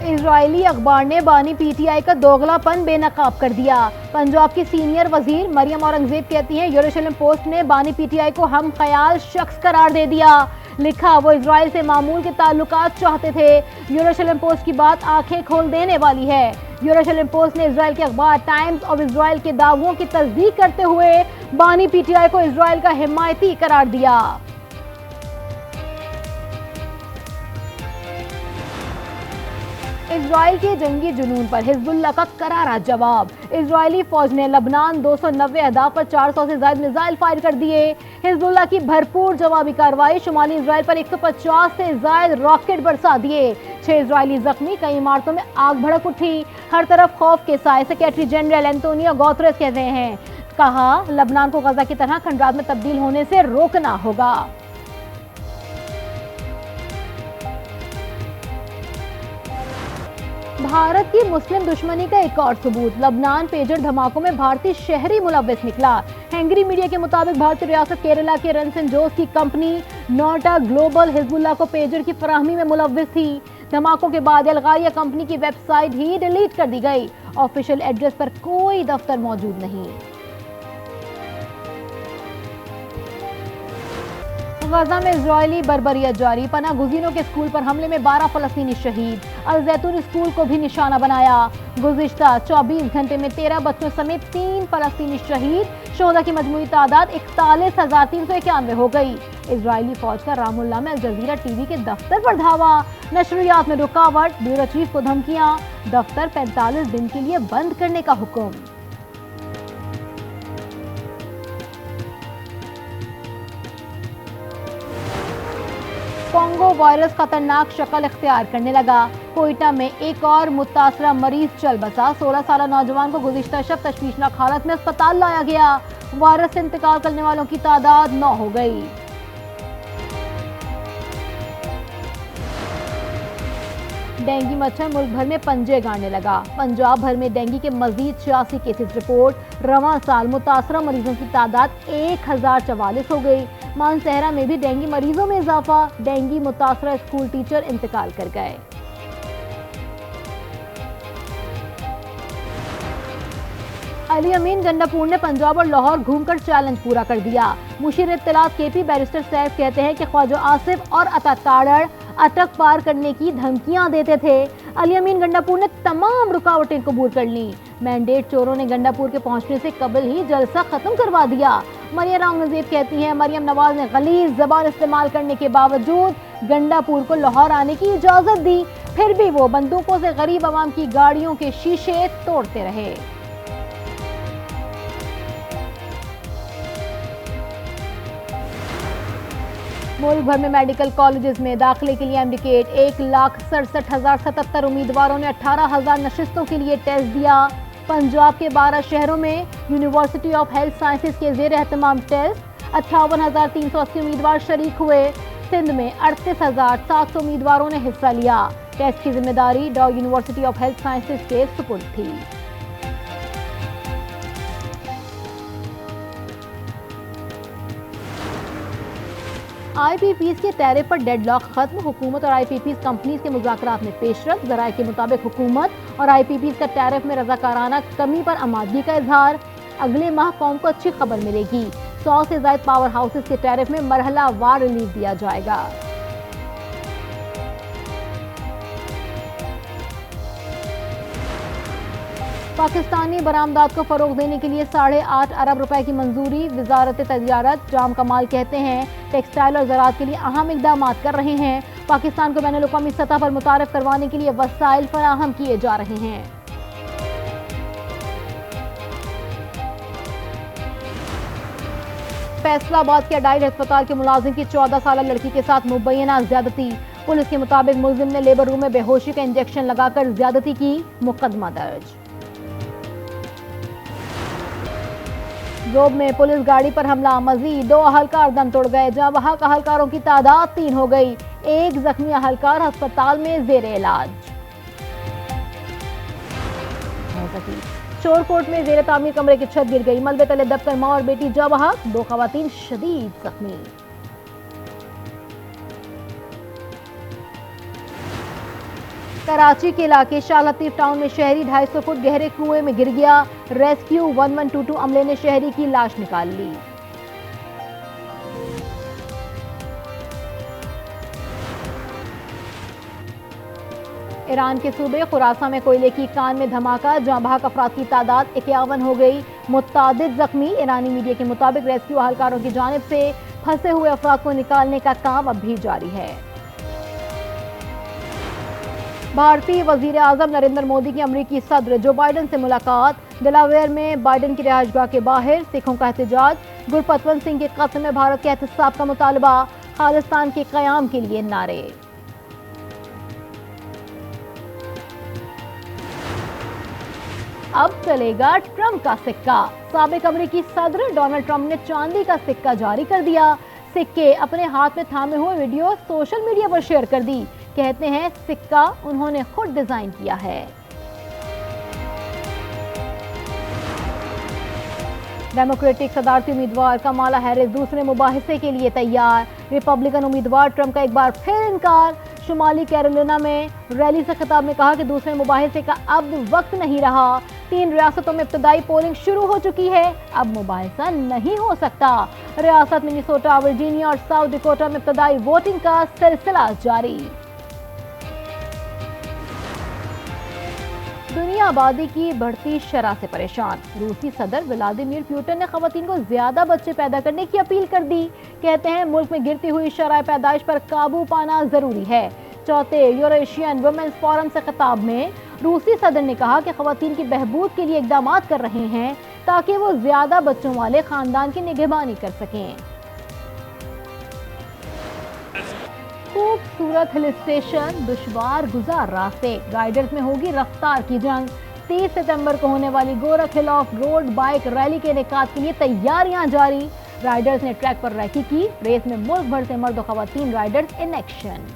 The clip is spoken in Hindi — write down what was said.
इजरायली अखबार ने बानी पीटीआई का दोगलापन बेनकाब कर दिया। पंजाब की सीनियर वजीर मरियम औरंगजेब कहती हैं, यरूशलेम पोस्ट ने बानी पीटीआई को हम ख्याल शख्स करार दे दिया। लिखा, वो इजराइल से मामूल के ताल्लुकात चाहते थे। यरूशलेम पोस्ट की बात आंखें खोल देने वाली है। यरूशलेम पोस्ट ने इजराइल के अखबार टाइम्स ऑफ इजराइल के दावों की तस्दीक करते हुए बानी पीटीआई को इजराइल का हिमायती करार दिया। इजराइल के जंगी जुनून पर हिजबुल्लाह का करारा जवाब। इजरायली फौज ने लबनान 290 अहदाफ पर 400 से ज्यादा मिसाइल फायर कर दिए। हिजबुल्लाह की भरपूर जवाबी कार्रवाई, शुमाली इजराइल पर 150 से ज्यादा रॉकेट बरसा दिए। 6 इजरायली जख्मी, कई इमारतों में आग भड़क उठी। हर तरफ खौफ के साए। सेक्रेटरी जनरल एंटोनियो गुतेरेस कह रहे हैं, कहा लबनान को गजा की तरह खंडात में तब्दील होने से रोकना होगा। भारत की मुस्लिम दुश्मनी का एक और सबूत, लबनान पेजर धमाकों में भारतीय शहरी मुलव्विस निकला। हैंगरी मीडिया के मुताबिक भारतीय रियासत केरला के रनसन जोस की कंपनी नोटा ग्लोबल हिजबुल्लाह को पेजर की फराहमी में मुलव्विस थी। धमाकों के बाद अलगारिया कंपनी की वेबसाइट ही डिलीट कर दी गई। ऑफिशियल एड्रेस पर कोई दफ्तर मौजूद नहीं। गजा में इजरायली बर्बरियत जारी, पनाह गुज़ीरों के स्कूल पर हमले में 12 फलस्तीनी शहीद। अल जैतून स्कूल को भी निशाना बनाया। गुज़िश्ता 24 घंटे में 13 बच्चों समेत 3 फलस्तीनी शहीद। शोहदा की मजमूई तादाद 41,391 हो गई। इजरायली फौज का रामुल्ला में अल जजीरा टीवी के दफ्तर पर धावा। नशरियात में रुकावट, ब्यूरो चीफ को धमकियां, दफ्तर 45 दिन के लिए बंद करने का हुक्म। कोंगो वायरस खतरनाक शक्ल इख्तियार करने लगा। कोयटा में एक और मुतासरा मरीज चल बसा। 16 साल नौजवान को गुज़िश्ता शब तशवीशनाक हालत में अस्पताल लाया गया। वायरस से इंतकाल करने वालों की तादाद 9 हो गई। डेंगू मच्छर मुल्क भर में पंजे गाड़ने लगा। पंजाब भर में डेंगू के मजीद 86 केसेस रिपोर्ट। रवां साल मुतासरा मरीजों की तादाद 1044 हो गई। मानसहरा में भी डेंगू मरीजों में इजाफा। डेंगू मुतासरा स्कूल टीचर इंतकाल कर गए। अली अमीन गंडापुर ने पंजाब और लाहौर घूमकर चैलेंज पूरा कर दिया। मुशीर इत्तलात केपी बैरिस्टर सैफ कहते हैं कि ख्वाजा आसिफ और अता ताड़ड़ अटक पार करने की धमकियां देते थे। अली अमीन गंडापुर ने तमाम रुकावटें कबूल कर ली। मैंडेट चोरों ने गंडापुर के पहुंचने से कबल ही जलसा खत्म करवा दिया। मरियम औरंगजेब कहती हैं, मरियम नवाज ने गलीज जबान इस्तेमाल करने के बावजूद गंडापुर को लाहौर आने की इजाजत दी, फिर भी वो बंदूकों से गरीब आवाम की गाड़ियों के शीशे तोड़ते रहे। मुल्क भर में मेडिकल कॉलेजेस में दाखिले के लिए एमडीकेट 1,67,077 उम्मीदवारों ने 18,000 नशिस्तों के लिए टेस्ट दिया। पंजाब के 12 शहरों में यूनिवर्सिटी ऑफ हेल्थ साइंसेज के जेर एहतमाम टेस्ट 58,380 उम्मीदवार शरीक हुए। सिंध में 38,700 उम्मीदवारों ने हिस्सा लिया। टेस्ट की जिम्मेदारी डॉ यूनिवर्सिटी ऑफ हेल्थ साइंसेज के सुपुर्द थी। IPPs के टैरिफ पर डेडलॉक खत्म। हुकूमत और IPPs कंपनीज के मुज़ाकरात में पेशरफ। ज़राए के मुताबिक हुकूमत और IPPs का टैरिफ में रज़ाकाराना कमी पर आमादगी का इजहार। अगले माह कौम को अच्छी खबर मिलेगी। 100 से ज़ायद पावर हाउसेस के टैरिफ में मरहला वार रिलीफ दिया जाएगा। पाकिस्तानी बरामदात को फरोग देने के लिए 8.5 अरब रुपए की मंजूरी। वजारत तजारत जाम कमाल कहते हैं, टेक्सटाइल और ज़राअत के लिए अहम इकदाम कर रहे हैं। पाकिस्तान को बैनुल-अक़वामी सतह पर मुतारिफ करवाने के लिए वसाइल फराहम किए जा रहे हैं। फैसलाबाद के अडाइड अस्पताल के मुलाजिम की 14 साल लड़की के साथ मुबैना ज्यादती। पुलिस के मुताबिक मुलजिम ने लेबर रूम में बेहोशी का इंजेक्शन लगाकर ज्यादती की। मुकदमा दर्ज। जोब में पुलिस गाड़ी पर हमला। मजीद 2 अहलकार दम तोड़ गए। जहां वहां अहलकारों की तादाद 3 हो गई। एक जख्मी अहलकार अस्पताल में जेर इलाज। शोरकोट में जेर तामीर कमरे की छत गिर गई। मलबे तले दबकर मां और बेटी जा बहक। 2 खवातीन शदीद जख्मी। कराची के इलाके शाह लतीफ टाउन में शहरी 250 फुट गहरे कुएं में गिर गया। रेस्क्यू 1122 अमले ने शहरी की लाश निकाल ली। ईरान के सूबे खुरासा में कोयले की कान में धमाका, जहां बहक अफराद की तादाद 51 हो गई, मुतादिद जख्मी। ईरानी मीडिया के मुताबिक रेस्क्यू अहलकारों की जानिब से फंसे हुए अफराद को निकालने का काम अब भी जारी है। भारतीय वजीर आजम नरेंद्र मोदी की अमरीकी सदर जो बाइडन से मुलाकात। डेलावेयर में बाइडन की रिहाइशगाह के बाहर सिखों का एहतजाज। गुरपतवंत सिंह के कत्ल में भारत के एहतसाब का मुतालबा। खालिस्तान के कयाम के लिए नारे। अब चलेगा ट्रंप का सिक्का। साबिक अमेरिकी सदर डोनाल्ड ट्रंप ने चांदी का सिक्का जारी कर दिया। सिक्के अपने हाथ में थामे हुए वीडियो सोशल मीडिया पर शेयर कर दी। कहते हैं सिक्का उन्होंने खुद डिजाइन किया है। डेमोक्रेटिक सदारती उम्मीदवार कमाला हैरिस दूसरे मुबाहिसे के लिए तैयार। रिपब्लिकन उम्मीदवार ट्रंप का एक बार फिर इनकार। शुमाली कैरोलिना में रैली से खिताब में कहा कि दूसरे मुबाहिसे का अब वक्त नहीं रहा। 3 रियासतों में इब्तदाई पोलिंग शुरू हो चुकी है, अब मुबाहिसा नहीं हो सकता। रियासत मिनेसोटा, वर्जीनिया और साउथ डकोटा में इब्तदाई वोटिंग का सिलसिला जारी। दुनिया आबादी की बढ़ती शरह से परेशान। रूसी सदर व्लादिमीर पुतिन ने खवातीन को ज्यादा बच्चे पैदा करने की अपील कर दी। कहते हैं मुल्क में गिरती हुई शरह पैदाइश पर काबू पाना जरूरी है। चौथे यूरेशियन वुमेन्स फोरम से खिताब में रूसी सदर ने कहा कि खवातीन की बहबूद के लिए इकदाम कर रहे हैं ताकि वो ज्यादा बच्चों वाले खानदान की निगहबानी कर सकें। खूबसूरत हिल स्टेशन, दुश्वार गुजार रास्ते, राइडर्स में होगी रफ्तार की जंग। 30 सितंबर को होने वाली गोरख हिल ऑफ रोड बाइक रैली के इनेकाद के लिए तैयारियां जारी। राइडर्स ने ट्रैक पर रैकी की। रेस में मुल्क भर से मर्द और खवातीन राइडर्स इन एक्शन।